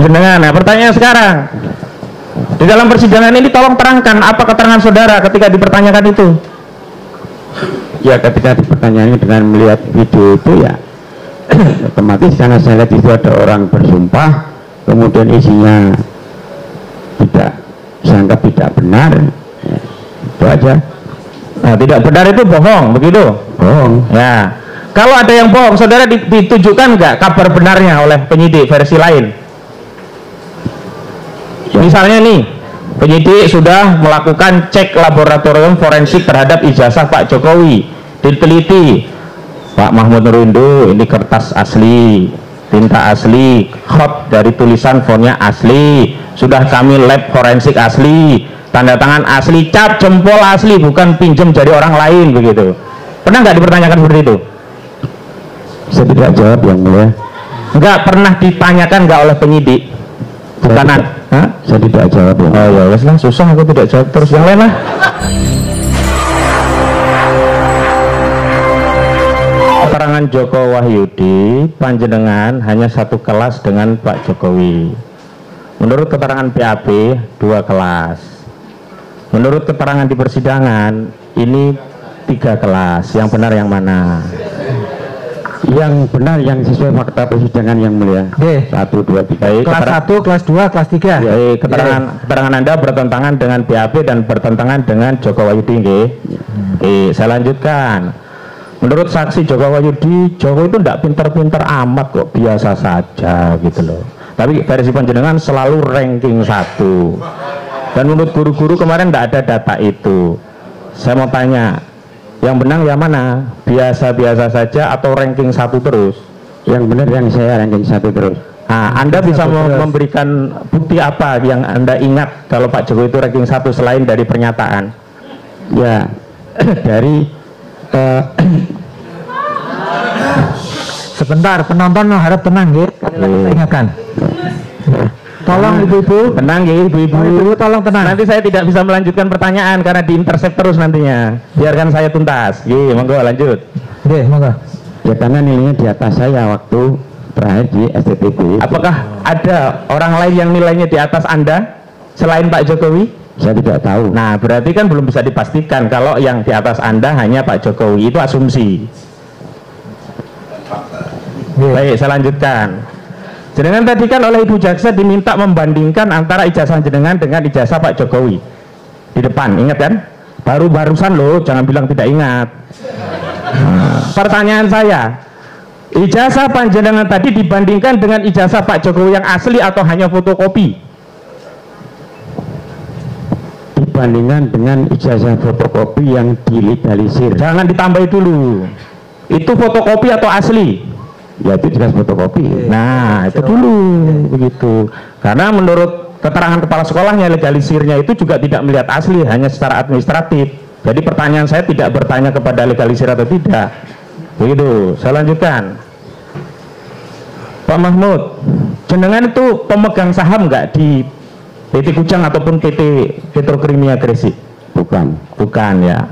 jenengan. Nah, pertanyaan sekarang, di dalam persidangan ini tolong terangkan apa keterangan saudara ketika dipertanyakan itu. Ya, ketika dipertanyakan dengan melihat video itu ya otomatis karena saya lihat itu ada orang bersumpah, kemudian isinya saya anggap tidak benar, ya, itu aja. Nah, tidak benar itu bohong, begitu? Bohong. Ya, kalau ada yang bohong, saudara ditujukan nggak kabar benarnya oleh penyidik versi lain? Ya. Misalnya nih, penyidik sudah melakukan cek laboratorium forensik terhadap ijazah Pak Jokowi, diteliti, Pak Mahmud Nurindo, ini kertas asli, tinta asli, hot dari tulisan fontnya asli, sudah kami lab forensik asli, tanda tangan asli, cap jempol asli, bukan pinjem dari orang lain, begitu. Pernah nggak dipertanyakan seperti itu? Saya tidak jawab, yang mulia. Nggak pernah ditanyakan nggak oleh penyidik? Bukanan? Saya tidak jawab, ya. Oh ya, wes lah, susah aku tidak jawab, terus yang lain lah. Keterangan Joko Wahyudi, panjenengan hanya satu kelas dengan Pak Jokowi. Menurut keterangan PAP, 2 kelas. Menurut keterangan di persidangan, ini 3 kelas. Yang benar yang mana? Yang benar yang sesuai fakta persidangan, yang mulia. 1, 2, 3. Kelas 1, kelas 2, kelas 3. Ya, keterangan Anda bertentangan dengan PAP dan bertentangan dengan Joko Wahyudi, nggih. Saya lanjutkan. Menurut saksi Joko Wahyudi, Joko itu tidak pinter-pinter amat kok, biasa saja gitu loh. Tapi versi panjenengan selalu ranking 1. Dan menurut guru-guru kemarin tidak ada data itu. Saya mau tanya, yang benar yang mana? Biasa-biasa saja atau ranking 1 terus? Yang benar yang saya ranking 1 terus. Nah, Anda bisa memberikan bukti apa yang Anda ingat kalau Pak Jokowi itu ranking 1 selain dari pernyataan? Ya, dari sebentar, penonton harap tenang, ya. Saya ingatkan. Tolong ibu-ibu, tenang ya ibu-ibu, tolong tenang. Nanti saya tidak bisa melanjutkan pertanyaan karena diintersep terus nantinya. Biarkan saya tuntas. Monggo lanjut. Monggo. Ya, karena nilainya di atas saya waktu terakhir di STTB. Apakah ada orang lain yang nilainya di atas Anda selain Pak Jokowi? Saya tidak tahu. Nah, berarti kan belum bisa dipastikan kalau yang di atas Anda hanya Pak Jokowi, itu asumsi. Baik, saya lanjutkan. Jenengan tadi kan oleh Ibu Jaksa diminta membandingkan antara ijazah jenengan dengan ijazah Pak Jokowi di depan, ingat kan? Barusan loh, jangan bilang tidak ingat. Pertanyaan saya, ijazah panjenengan tadi dibandingkan dengan ijazah Pak Jokowi yang asli atau hanya fotokopi? Dibandingkan dengan ijazah fotokopi yang dilegalisir. Jangan ditambahi dulu. Itu fotokopi atau asli? Ya, itu jelas fotokopi. Nah, itu dulu begitu. Karena menurut keterangan kepala sekolahnya, legalisirnya itu juga tidak melihat asli, hanya secara administratif. Jadi pertanyaan saya tidak bertanya kepada legalisir atau tidak. Begitu. Saya lanjutkan. Pak Mahmud, jenengan itu pemegang saham nggak di PT Kujang ataupun PT Petrokimia Gresik? Bukan ya.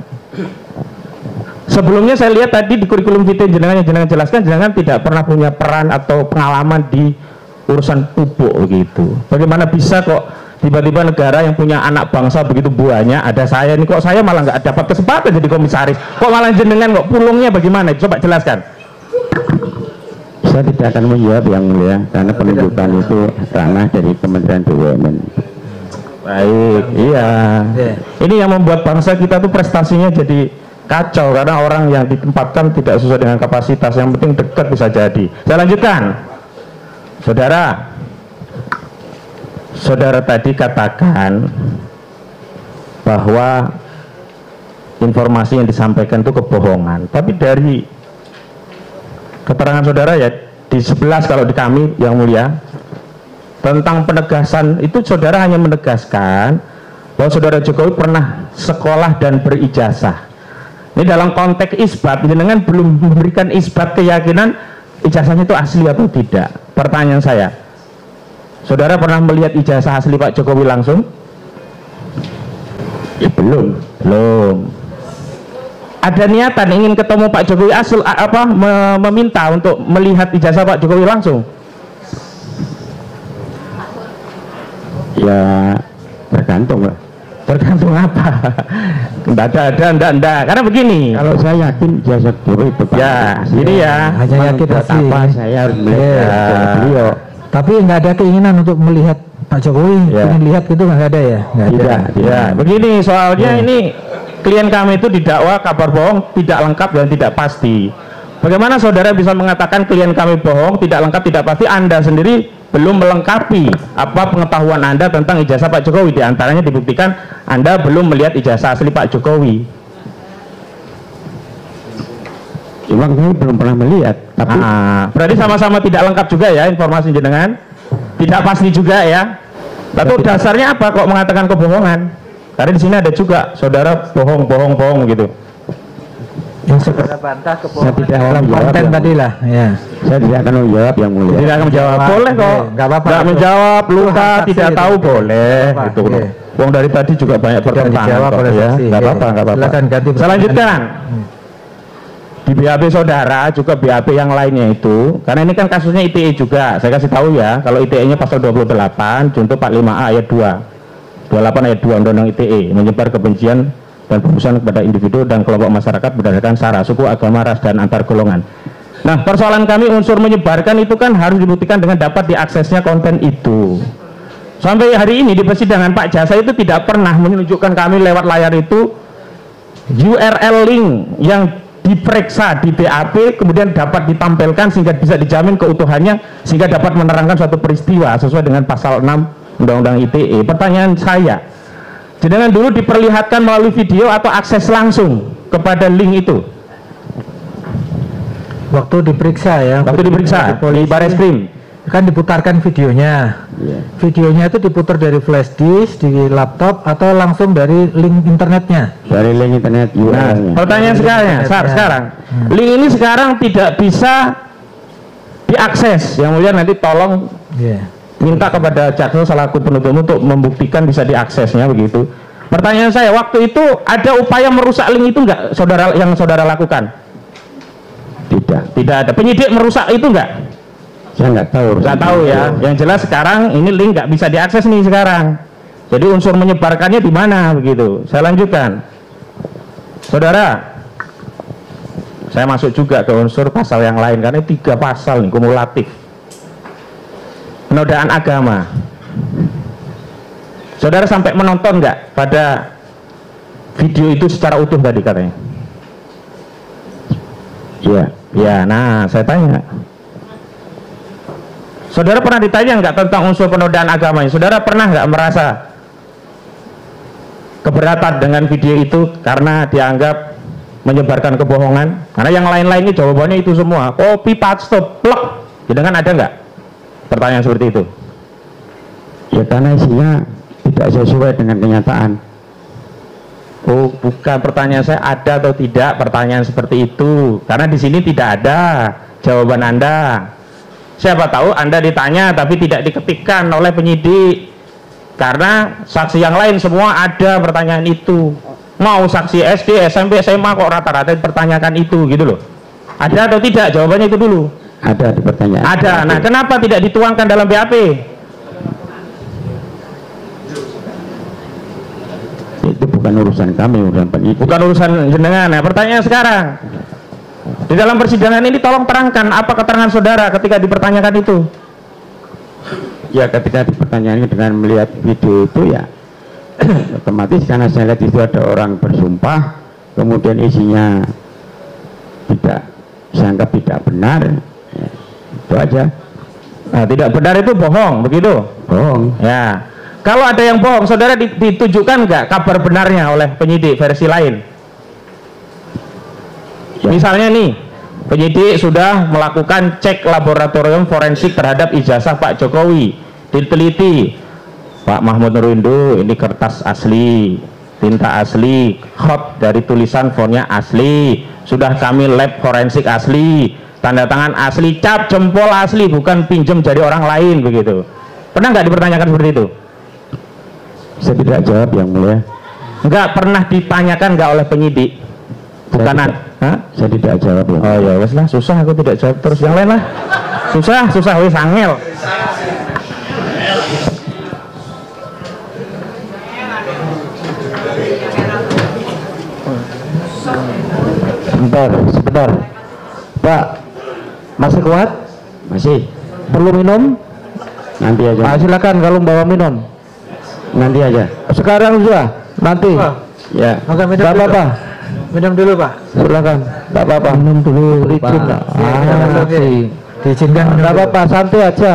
Sebelumnya saya lihat tadi di kurikulum vitae jenengan jelaskan, jenengan tidak pernah punya peran atau pengalaman di urusan pupuk gitu. Bagaimana bisa kok tiba-tiba negara yang punya anak bangsa begitu banyak, ada saya ini kok saya malah nggak dapat kesempatan jadi komisaris, kok malah jenengan kok pulungnya bagaimana? Coba jelaskan. Saya tidak akan menjawab, yang mulia, karena penunjukan itu ranah dari Kementerian BUMN. Baik, iya. Ini yang membuat bangsa kita tuh prestasinya jadi kacau karena orang yang ditempatkan tidak sesuai dengan kapasitas. Yang penting dekat bisa jadi. Saya lanjutkan. Saudara tadi katakan bahwa informasi yang disampaikan itu kebohongan. Tapi dari keterangan saudara ya di 11 kalau di kami yang mulia tentang penegasan itu, saudara hanya menegaskan bahwa saudara Jokowi pernah sekolah dan berijazah. Ini dalam konteks isbat, jenengan belum memberikan isbat keyakinan ijazahnya itu asli atau tidak. Pertanyaan saya, saudara pernah melihat ijazah asli Pak Jokowi langsung? Ya, belum. Ada niatan ingin ketemu Pak Jokowi meminta untuk melihat ijazah Pak Jokowi langsung? Ya tergantung lah. Tergantung apa? Enggak ada. Karena begini. Kalau saya yakin jasa Jokowi itu Pak. Ya, ini ya. Hanya yakin hasil. Apa saya harus melihat beliau. Tapi nggak ada keinginan untuk melihat Pak Jokowi, ingin lihat gitu nggak ada ya? Tidak. Ya, begini soalnya ini klien kami itu didakwa kabar bohong, tidak lengkap dan tidak pasti. Bagaimana saudara bisa mengatakan klien kami bohong, tidak lengkap, tidak pasti? Anda sendiri belum melengkapi apa pengetahuan Anda tentang ijazah Pak Jokowi. Di antaranya dibuktikan Anda belum melihat ijazah asli Pak Jokowi. Memang saya belum pernah melihat, tapi berarti sama-sama tidak lengkap juga ya informasi jenengan, tidak pasti juga ya. Lalu dasarnya apa kok mengatakan kebohongan? Karena di sini ada juga saudara bohong gitu. Yang saudara bantah kebohongan dalam konten tadi lah. Ya. Saya tidak akan menjawab yang mulia. Tidak akan menjawab, boleh kok. Nggak menjawab, lupa, tidak tahu boleh. Gitu. Wong dari tadi juga banyak pertentangan kok ya. Nggak apa-apa. Silakan ganti. Saya lanjutkan. Di BAP saudara juga BAP yang lainnya itu, karena ini kan kasusnya ITE juga, saya kasih tahu ya, kalau ITE nya pasal 28 junto 45A ayat 2 28 ayat 2 Undang-Undang ITE, menyebar kebencian dan pembusukan kepada individu dan kelompok masyarakat berdasarkan sara, suku, agama, ras, dan antar golongan. Nah, persoalan kami unsur menyebarkan itu kan harus dibuktikan dengan dapat diaksesnya konten itu. Sampai hari ini di persidangan Pak Jasa itu tidak pernah menunjukkan kami lewat layar itu URL link yang diperiksa di BAP kemudian dapat ditampilkan sehingga bisa dijamin keutuhannya sehingga dapat menerangkan suatu peristiwa sesuai dengan pasal 6 Undang-Undang ITE. Pertanyaan saya, jenengan dulu diperlihatkan melalui video atau akses langsung kepada link itu? Waktu diperiksa ya. Waktu diperiksa di Bareskrim kan diputarkan videonya. Videonya itu diputar dari flash disk di laptop atau langsung dari link internetnya? Dari link internet. Nah, pertanyaan sekarang, link ini sekarang tidak bisa diakses. Yang mulia nanti tolong minta kepada jaksa selaku penuntut untuk membuktikan bisa diaksesnya begitu. Pertanyaan saya, waktu itu ada upaya merusak link itu enggak yang saudara lakukan? Tidak ada. Penyidik merusak itu enggak? Saya nggak tahu ya. Yang jelas sekarang ini link nggak bisa diakses nih sekarang. Jadi unsur menyebarkannya di mana begitu. Saya lanjutkan. Saudara, saya masuk juga ke unsur pasal yang lain karena 3 pasal nih kumulatif. Penodaan agama. Saudara sampai menonton nggak pada video itu secara utuh tadi katanya? Iya. Ya, nah saya tanya. Saudara pernah ditanya nggak tentang unsur penodaan agama ini? Saudara pernah nggak merasa keberatan dengan video itu karena dianggap menyebarkan kebohongan? Karena yang lain-lainnya jawabannya itu semua copy paste plek. Jangan ada nggak pertanyaan seperti itu? Ya karena isinya tidak sesuai dengan kenyataan. Oh, bukan, pertanyaan saya ada atau tidak pertanyaan seperti itu. Karena di sini tidak ada jawaban Anda. Siapa tahu Anda ditanya tapi tidak diketikkan oleh penyidik. Karena saksi yang lain semua ada pertanyaan itu. Mau saksi SD, SMP, SMA kok rata-rata pertanyakan itu gitu loh. Ada atau tidak? Jawabannya itu dulu. Ada di pertanyaan. Ada. Nah, kenapa tidak dituangkan dalam BAP? Itu bukan urusan kami, urusan penyidik. Bukan urusan jenengan. Nah, pertanyaan sekarang. Di dalam persidangan ini tolong terangkan apa keterangan saudara ketika dipertanyakan itu. Ya ketika dipertanyakan dengan melihat video itu ya otomatis karena saya lihat itu ada orang bersumpah kemudian isinya saya anggap tidak benar ya, itu aja. Nah, tidak benar itu bohong begitu? Bohong ya. Kalau ada yang bohong saudara ditujukan nggak kabar benarnya oleh penyidik versi lain? Misalnya nih, penyidik sudah melakukan cek laboratorium forensik terhadap ijazah Pak Jokowi, diteliti, Pak Mahmud Nurindo ini kertas asli, tinta asli, hot dari tulisan fontnya asli, sudah kami lab forensik asli, tanda tangan asli, cap jempol asli, bukan pinjem dari orang lain begitu. Pernah nggak dipertanyakan seperti itu? Saya tidak jawab yang mulia. Nggak pernah ditanyakan nggak oleh penyidik? Bukanan? Saya tidak jawab ya. Oh ya wes lah, susah aku tidak jawab terus yang lain lah. Susah wes angel. Sebentar. Pak, masih kuat? Masih. Perlu minum? Nanti aja. Silakan kalau bawa minum. Nanti aja. Sekarang sudah? Nanti? Ya. Maka minum dulu. Apa? Minum dulu, Pak. Silakan. Tak apa-apa. Minum dulu. Izin, Pak. Diizinkan. Tak apa-apa, santai aja.